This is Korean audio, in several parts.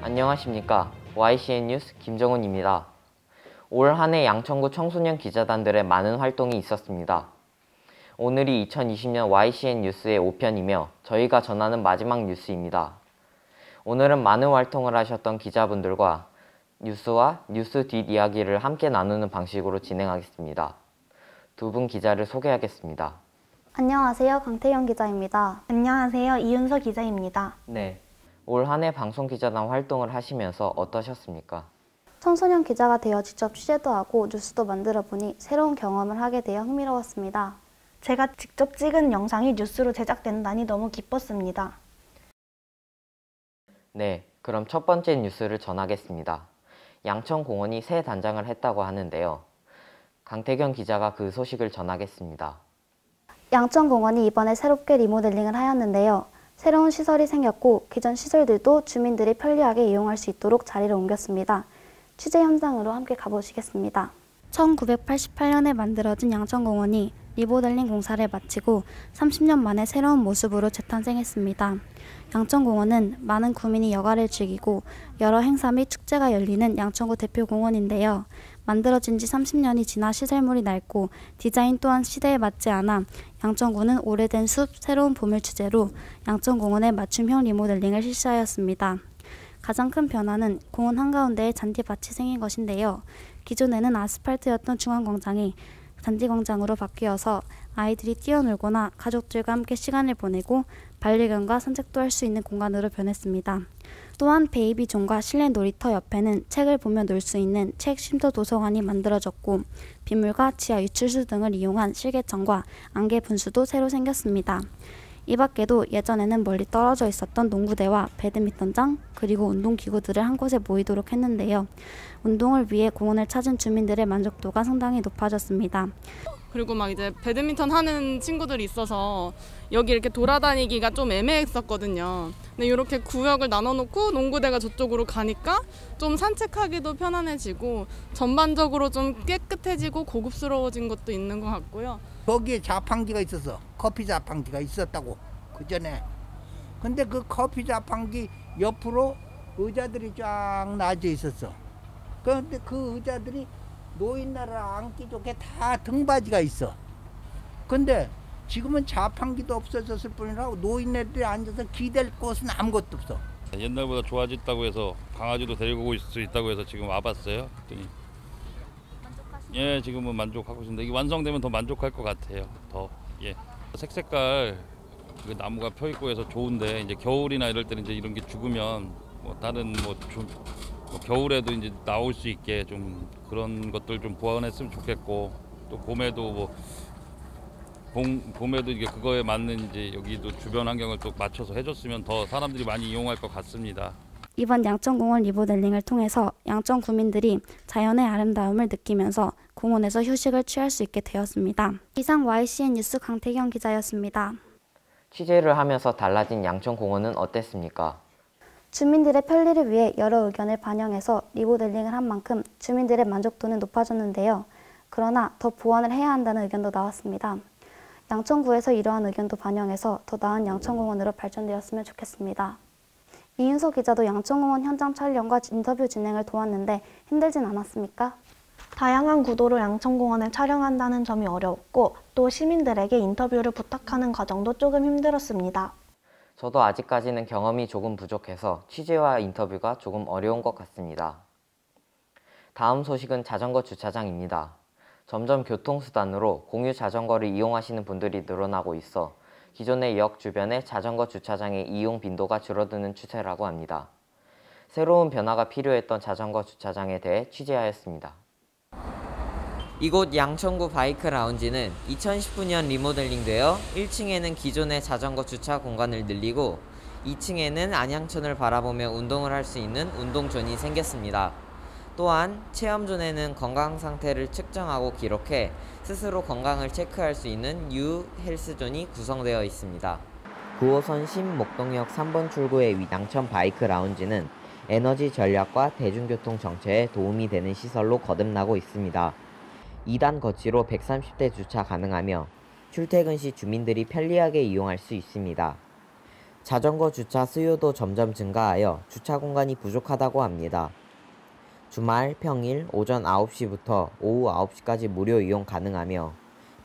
안녕하십니까. YCN 뉴스 김정훈입니다. 올 한 해 양천구 청소년 기자단들의 많은 활동이 있었습니다. 오늘이 2020년 YCN 뉴스의 5편이며 저희가 전하는 마지막 뉴스입니다. 오늘은 많은 활동을 하셨던 기자분들과 뉴스와 뉴스 뒷이야기를 함께 나누는 방식으로 진행하겠습니다. 두 분 기자를 소개하겠습니다. 안녕하세요. 강태경 기자입니다. 안녕하세요. 이윤서 기자입니다. 네, 올 한 해 방송기자단 활동을 하시면서 어떠셨습니까? 청소년 기자가 되어 직접 취재도 하고 뉴스도 만들어 보니 새로운 경험을 하게 되어 흥미로웠습니다. 제가 직접 찍은 영상이 뉴스로 제작된다니 너무 기뻤습니다. 네, 그럼 첫 번째 뉴스를 전하겠습니다. 양천공원이 새 단장을 했다고 하는데요. 강태경 기자가 그 소식을 전하겠습니다. 양천공원이 이번에 새롭게 리모델링을 하였는데요. 새로운 시설이 생겼고 기존 시설들도 주민들이 편리하게 이용할 수 있도록 자리를 옮겼습니다. 취재 현장으로 함께 가보시겠습니다. 1988년에 만들어진 양천공원이 리모델링 공사를 마치고 30년 만에 새로운 모습으로 재탄생했습니다. 양천공원은 많은 구민이 여가를 즐기고 여러 행사 및 축제가 열리는 양천구 대표 공원인데요. 만들어진 지 30년이 지나 시설물이 낡고 디자인 또한 시대에 맞지 않아 양천구는 오래된 숲, 새로운 보물 주제로 양천공원의 맞춤형 리모델링을 실시하였습니다. 가장 큰 변화는 공원 한가운데에 잔디밭이 생긴 것인데요. 기존에는 아스팔트였던 중앙광장이 잔디광장으로 바뀌어서 아이들이 뛰어놀거나 가족들과 함께 시간을 보내고 반려견과 산책도 할 수 있는 공간으로 변했습니다. 또한 베이비존과 실내 놀이터 옆에는 책을 보며 놀 수 있는 책 쉼터 도서관이 만들어졌고 빗물과 지하 유출수 등을 이용한 실개천과 안개 분수도 새로 생겼습니다. 이 밖에도 예전에는 멀리 떨어져 있었던 농구대와 배드민턴장 그리고 운동기구들을 한 곳에 모이도록 했는데요. 운동을 위해 공원을 찾은 주민들의 만족도가 상당히 높아졌습니다. 그리고 막 이제 배드민턴 하는 친구들이 있어서 여기 이렇게 돌아다니기가 좀 애매했었거든요. 근데 이렇게 구역을 나눠놓고 농구대가 저쪽으로 가니까 좀 산책하기도 편안해지고 전반적으로 좀 깨끗해지고 고급스러워진 것도 있는 것 같고요. 거기에 자판기가 있었어. 커피 자판기가 있었다고 그 전에. 근데 그 커피 자판기 옆으로 의자들이 쫙 놔져 있었어. 그런데 그 의자들이 노인네를 앉기 좋게 다 등받이가 있어. 근데 지금은 자판기도 없어졌을 뿐이라 노인네들이 앉아서 기댈 곳은 아무것도 없어. 옛날보다 좋아졌다고 해서 강아지도 데리고 올 수 있다고 해서 지금 와봤어요. 그랬더니 예, 지금은 만족하고 있습니다. 이게 완성되면 더 만족할 것 같아요. 더 예. 색깔 그 나무가 펴 있고 해서 좋은데 이제 겨울이나 이럴 때는 이제 이런 게 죽으면 뭐 다른 뭐 겨울에도 이제 나올 수 있게 좀 그런 것들 좀 보완했으면 좋겠고 또 봄에도 뭐 봄에도 이게 그거에 맞는 이제 여기도 주변 환경을 또 맞춰서 해줬으면 더 사람들이 많이 이용할 것 같습니다. 이번 양천공원 리모델링을 통해서 양천 구민들이 자연의 아름다움을 느끼면서 공원에서 휴식을 취할 수 있게 되었습니다. 이상 YCN 뉴스 강태경 기자였습니다. 취재를 하면서 달라진 양천공원은 어땠습니까? 주민들의 편리를 위해 여러 의견을 반영해서 리모델링을 한 만큼 주민들의 만족도는 높아졌는데요. 그러나 더 보완을 해야 한다는 의견도 나왔습니다. 양천구에서 이러한 의견도 반영해서 더 나은 양천공원으로 발전되었으면 좋겠습니다. 이윤서 기자도 양천공원 현장 촬영과 인터뷰 진행을 도왔는데 힘들진 않았습니까? 다양한 구도로 양천공원을 촬영한다는 점이 어려웠고 또 시민들에게 인터뷰를 부탁하는 과정도 조금 힘들었습니다. 저도 아직까지는 경험이 조금 부족해서 취재와 인터뷰가 조금 어려운 것 같습니다. 다음 소식은 자전거 주차장입니다. 점점 교통수단으로 공유 자전거를 이용하시는 분들이 늘어나고 있어 기존의 역 주변의 자전거 주차장의 이용 빈도가 줄어드는 추세라고 합니다. 새로운 변화가 필요했던 자전거 주차장에 대해 취재하였습니다. 이곳 양천구 바이크 라운지는 2019년 리모델링되어 1층에는 기존의 자전거 주차 공간을 늘리고 2층에는 안양천을 바라보며 운동을 할 수 있는 운동존이 생겼습니다. 또한 체험존에는 건강 상태를 측정하고 기록해 스스로 건강을 체크할 수 있는 U 헬스존이 구성되어 있습니다. 9호선 신목동역 3번 출구의 양천 바이크 라운지는 에너지 전략과 대중교통 정체에 도움이 되는 시설로 거듭나고 있습니다. 2단 거치로 130대 주차 가능하며 출퇴근 시 주민들이 편리하게 이용할 수 있습니다. 자전거 주차 수요도 점점 증가하여 주차 공간이 부족하다고 합니다. 주말, 평일 오전 9시부터 오후 9시까지 무료 이용 가능하며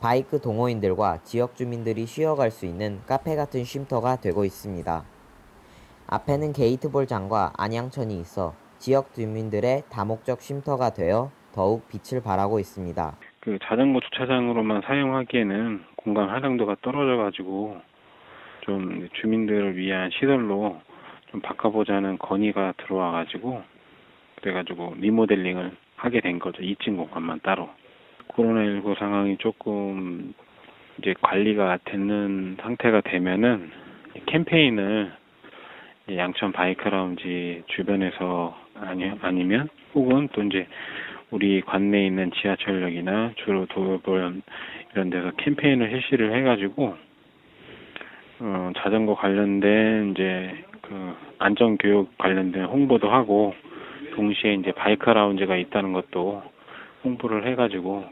바이크 동호인들과 지역 주민들이 쉬어갈 수 있는 카페 같은 쉼터가 되고 있습니다. 앞에는 게이트볼장과 안양천이 있어 지역 주민들의 다목적 쉼터가 되어 더욱 빛을 발하고 있습니다. 그 자전거 주차장으로만 사용하기에는 공간 활용도가 떨어져가지고 좀 주민들을 위한 시설로 좀 바꿔보자는 건의가 들어와가지고 그래가지고 리모델링을 하게 된 거죠. 2층 공간만 따로. 코로나19 상황이 조금 이제 관리가 되는 상태가 되면은 캠페인을 양천 바이크 라운지 주변에서 아니면 혹은 또 이제 우리 관내에 있는 지하철역이나 주로 도로변 이런 데서 캠페인을 실시를 해가지고 자전거 관련된 이제 그 안전교육 관련된 홍보도 하고 동시에 이제 바이크 라운지가 있다는 것도 홍보를 해가지고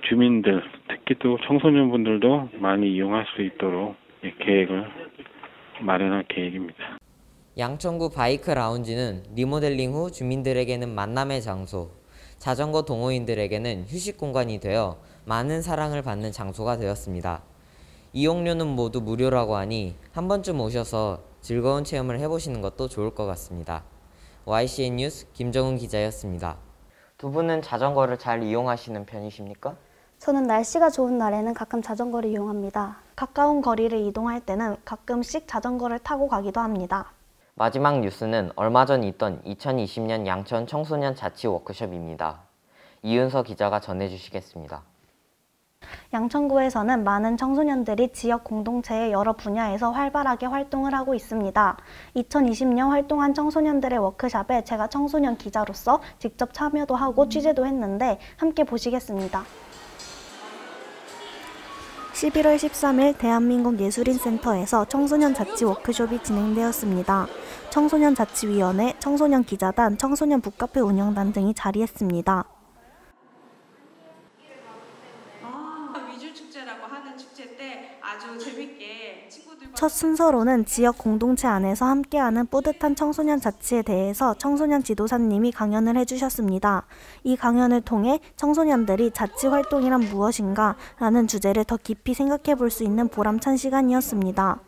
주민들 특히 또 청소년분들도 많이 이용할 수 있도록 계획을 마련할 계획입니다. 양천구 바이크 라운지는 리모델링 후 주민들에게는 만남의 장소, 자전거 동호인들에게는 휴식 공간이 되어 많은 사랑을 받는 장소가 되었습니다. 이용료는 모두 무료라고 하니 한 번쯤 오셔서 즐거운 체험을 해보시는 것도 좋을 것 같습니다. YCN 뉴스 김정은 기자였습니다. 두 분은 자전거를 잘 이용하시는 편이십니까? 저는 날씨가 좋은 날에는 가끔 자전거를 이용합니다. 가까운 거리를 이동할 때는 가끔씩 자전거를 타고 가기도 합니다. 마지막 뉴스는 얼마 전 있던 2020년 양천 청소년 자치 워크숍입니다. 이윤서 기자가 전해주시겠습니다. 양천구에서는 많은 청소년들이 지역 공동체의 여러 분야에서 활발하게 활동을 하고 있습니다. 2020년 활동한 청소년들의 워크숍에 제가 청소년 기자로서 직접 참여도 하고 취재도 했는데 함께 보시겠습니다. 11월 13일 대한민국 예술인센터에서 청소년 자치 워크숍이 진행되었습니다. 청소년 자치위원회, 청소년 기자단, 청소년 북카페 운영단 등이 자리했습니다. 첫 순서로는 지역 공동체 안에서 함께하는 뿌듯한 청소년 자치에 대해서 청소년 지도사님이 강연을 해주셨습니다. 이 강연을 통해 청소년들이 자치 활동이란 무엇인가 라는 주제를 더 깊이 생각해 볼 수 있는 보람찬 시간이었습니다.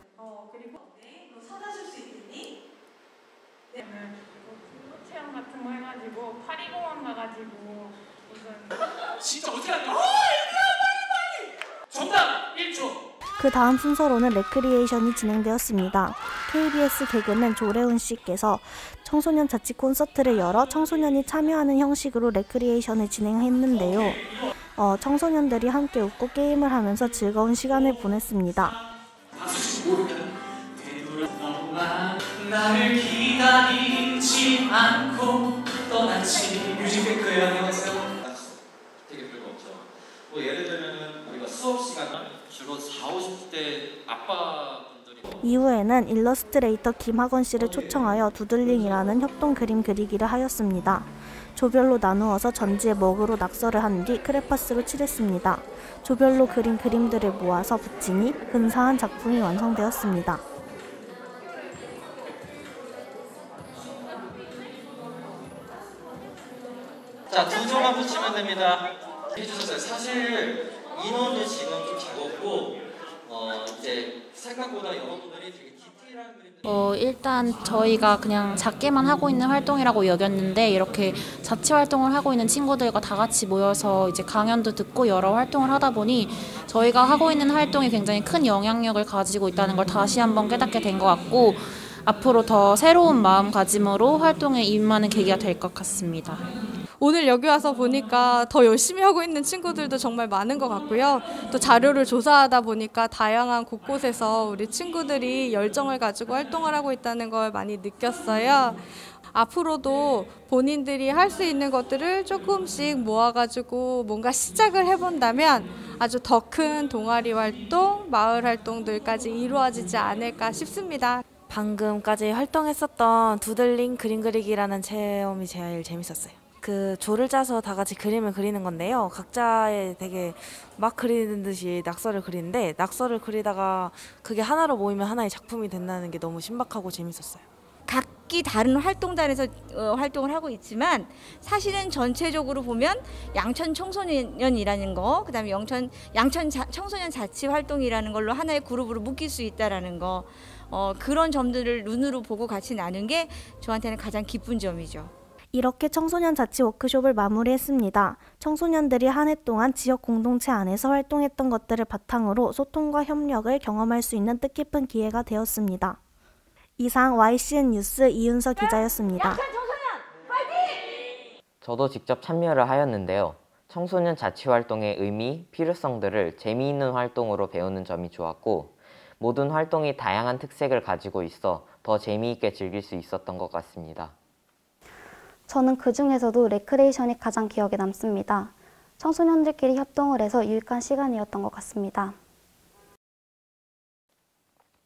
체험 같은 거 해가지고 파리공원 가가지고 진짜 어떻게 하냐? 빨리! 정답 1초! 그 다음 순서로는 레크리에이션이 진행되었습니다. KBS 개그맨 조래훈 씨께서 청소년 자치 콘서트를 열어 청소년이 참여하는 형식으로 레크리에이션을 진행했는데요. 청소년들이 함께 웃고 게임을 하면서 즐거운 시간을 보냈습니다. 나를 기다리지 않고 떠났지. 뮤직뱅크에 안녕하세요. 되게 별거 없죠. 뭐 예를 들면은 우리가 수업 시간 주로 40, 50대 아빠분들이 이후에는 일러스트레이터 김학원 씨를 초청하여 두들링이라는 협동 그림 그리기를 하였습니다. 조별로 나누어서 전지에 먹으로 낙서를 한 뒤 크레파스로 칠했습니다. 조별로 그린 그림들을 모아서 붙이니 근사한 작품이 완성되었습니다. 자, 두 조만 붙이면 됩니다. 해주셨어요. 사실 인원도 지금 좀 적었고 이제 생각보다 여러분들이 되게 디테일한 그림들이 일단 저희가 그냥 작게만 하고 있는 활동이라고 여겼는데 이렇게 자치 활동을 하고 있는 친구들과 다 같이 모여서 이제 강연도 듣고 여러 활동을 하다 보니 저희가 하고 있는 활동이 굉장히 큰 영향력을 가지고 있다는 걸 다시 한번 깨닫게 된 것 같고 앞으로 더 새로운 마음가짐으로 활동에 임하는 계기가 될 것 같습니다. 오늘 여기 와서 보니까 더 열심히 하고 있는 친구들도 정말 많은 것 같고요. 또 자료를 조사하다 보니까 다양한 곳곳에서 우리 친구들이 열정을 가지고 활동을 하고 있다는 걸 많이 느꼈어요. 앞으로도 본인들이 할 수 있는 것들을 조금씩 모아가지고 뭔가 시작을 해본다면 아주 더 큰 동아리 활동, 마을 활동들까지 이루어지지 않을까 싶습니다. 방금까지 활동했었던 두들링 그림 그리기라는 체험이 제일 재밌었어요. 그 조를 짜서 다 같이 그림을 그리는 건데요. 각자의 되게 막 그리는 듯이 낙서를 그리는데 낙서를 그리다가 그게 하나로 모이면 하나의 작품이 된다는 게 너무 신박하고 재밌었어요. 각기 다른 활동단에서 활동을 하고 있지만 사실은 전체적으로 보면 양천 청소년이라는 거, 그다음에 양천 청소년 자치 활동이라는 걸로 하나의 그룹으로 묶일 수 있다라는 거, 그런 점들을 눈으로 보고 같이 나눈 게 저한테는 가장 기쁜 점이죠. 이렇게 청소년 자치 워크숍을 마무리했습니다. 청소년들이 한 해 동안 지역 공동체 안에서 활동했던 것들을 바탕으로 소통과 협력을 경험할 수 있는 뜻깊은 기회가 되었습니다. 이상 YCN 뉴스 이윤서 기자였습니다. 저도 직접 참여를 하였는데요. 청소년 자치활동의 의미, 필요성들을 재미있는 활동으로 배우는 점이 좋았고 모든 활동이 다양한 특색을 가지고 있어 더 재미있게 즐길 수 있었던 것 같습니다. 저는 그 중에서도 레크레이션이 가장 기억에 남습니다. 청소년들끼리 협동을 해서 유익한 시간이었던 것 같습니다.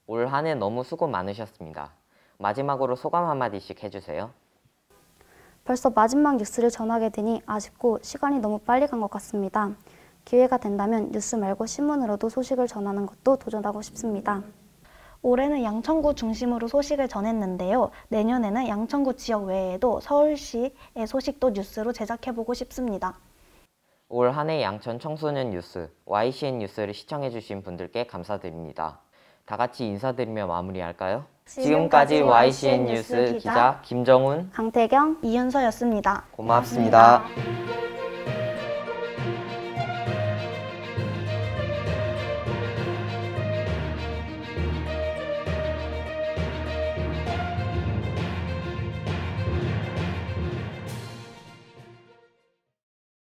올 한 해 너무 수고 많으셨습니다. 마지막으로 소감 한마디씩 해주세요. 벌써 마지막 뉴스를 전하게 되니 아쉽고 시간이 너무 빨리 간 것 같습니다. 기회가 된다면 뉴스 말고 신문으로도 소식을 전하는 것도 도전하고 싶습니다. 올해는 양천구 중심으로 소식을 전했는데요. 내년에는 양천구 지역 외에도 서울시의 소식도 뉴스로 제작해보고 싶습니다. 올 한 해 양천 청소년 뉴스, YCN 뉴스를 시청해주신 분들께 감사드립니다. 다 같이 인사드리며 마무리할까요? 지금까지 YCN 뉴스 기자 김정훈, 강태경, 이윤서였습니다. 고맙습니다.